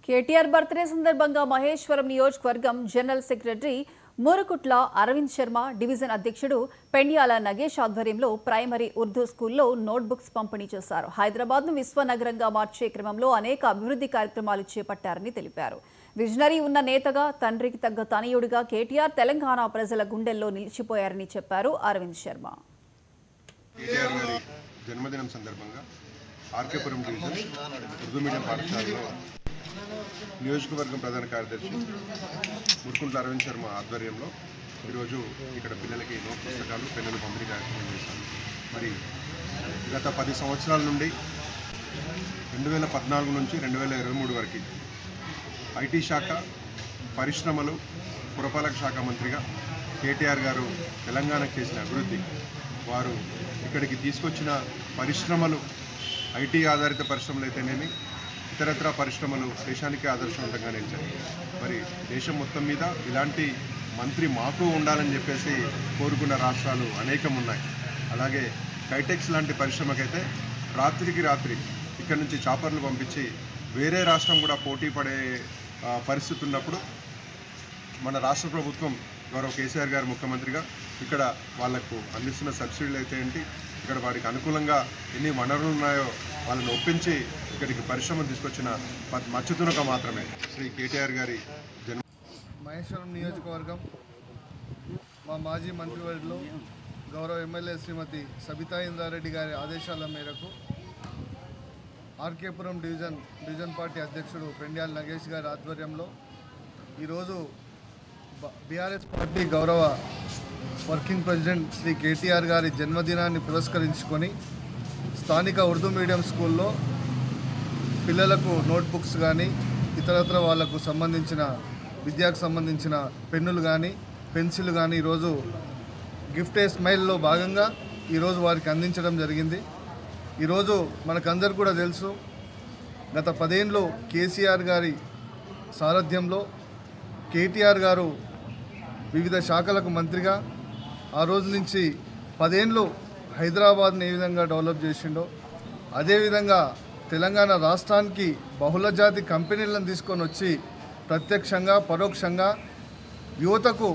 KTR birthday సందర్భంగా మహేశ్వరం నియోజకవర్గం general secretary Murukutla Aravind Sharma, division అధ్యక్షుడు పెండియాల నగేష్ ఆధ్వర్యంలో ప్రైమరీ ఉర్దూ స్కూల్లో నోట్బుక్స్ పంపిణీ చేశారు. హైదరాబాద్ను విశ్వనగరంగా మార్చే క్రమంలో అనేక అభివృద్ధి కార్యక్రమాలు చేపట్టారని తెలిపారు. విజనరీ ఉన్న నేతగా, తండ్రికి తగ్గ తనయుడిగా కేటీఆర్ తెలంగాణ ప్రజల గుండెల్లో నిలిచిపోయారని చెప్పారు అరవింద్ శర్మ. జన్మదినం సందర్భంగా ఆర్కేపురం డివిజన్ ఉర్దూ మీడియం పాఠశాలలో నియోజకవర్గం ప్రధాన కార్యదర్శి మూరుకుంట్ల అరవింద్ శర్మ ఆధ్వర్యంలో ఈరోజు ఇక్కడ పిల్లలకి నోట్ పుస్తకాలు, పెన్నులు పంపిణీ కార్యక్రమం చేశారు. మరి గత 10 సంవత్సరాల నుండి 2014 నుంచి 2023 వరకు ఐటీ శాఖ, పరిశ్రమలు, పురపాలక శాఖ మంత్రిగా కేటీఆర్ గారు తెలంగాణకు చేసిన అభివృద్ధి, వారు ఇక్కడికి తీసుకొచ్చిన పరిశ్రమలు, ఐటీ ఆధారిత పరిశ్రమలు అయితేనేమి, ఇతరత్ర పరిశ్రమలు దేశానికి ఆదర్శవంతంగా నిలిచాయి. మరి దేశం మొత్తం మీద ఇలాంటి మంత్రి మాకు ఉండాలని చెప్పేసి కోరుకున్న రాష్ట్రాలు అనేకం ఉన్నాయి. అలాగే కైటెక్స్ లాంటి పరిశ్రమకైతే రాత్రికి రాత్రి ఇక్కడ నుంచి చాపర్లు పంపించి వేరే రాష్ట్రం కూడా పోటీ పడే పరిస్థితి ఉన్నప్పుడు మన రాష్ట్ర ప్రభుత్వం గౌరవ కేసీఆర్ గారు ముఖ్యమంత్రిగా ఇక్కడ వాళ్లకు అందిస్తున్న సబ్సిడీలు అయితే ఏంటి, ఇక్కడ వారికి అనుకూలంగా ఎన్ని వనరులు ఉన్నాయో వాళ్ళని ఒప్పించి ఇక్కడికి పరిశ్రమను తీసుకొచ్చిన మచ్చుతునక మాత్రమే శ్రీ కేటీఆర్ గారి మహేశ్వరం నియోజకవర్గం మా మాజీ మంత్రివర్యులు గౌరవ ఎమ్మెల్యే శ్రీమతి సబితా ఇంద్రారెడ్డి గారి ఆదేశాల మేరకు ఆర్కేపురం డివిజన్ పార్టీ అధ్యక్షుడు పెండియాల నగేష్ గారి ఆధ్వర్యంలో ఈరోజు బీఆర్ఎస్ పార్టీ గౌరవ వర్కింగ్ ప్రెసిడెంట్ శ్రీ కేటీఆర్ గారి జన్మదినాన్ని పురస్కరించుకొని స్థానిక ఉర్దూ మీడియం స్కూల్లో పిల్లలకు నోట్బుక్స్ కానీ ఇతరత్ర వాళ్లకు సంబంధించిన విద్యకు సంబంధించిన పెన్నులు కానీ, పెన్సిల్ కానీ ఈరోజు గిఫ్ట్ ఏ స్మైల్లో భాగంగా ఈరోజు వారికి అందించడం జరిగింది. ఈరోజు మనకందరు కూడా తెలుసు, గత 10 ఏళ్ళు కేసీఆర్ గారి సారథ్యంలో కేటీఆర్ గారు వివిధ శాఖలకు మంత్రిగా ఆ రోజు నుంచి 10 ఏళ్ళు హైదరాబాద్ని ఏ విధంగా డెవలప్ చేసిండో, అదేవిధంగా తెలంగాణ రాష్ట్రానికి బహుళజాతి కంపెనీలను తీసుకొని వచ్చి ప్రత్యక్షంగా, పరోక్షంగా యువతకు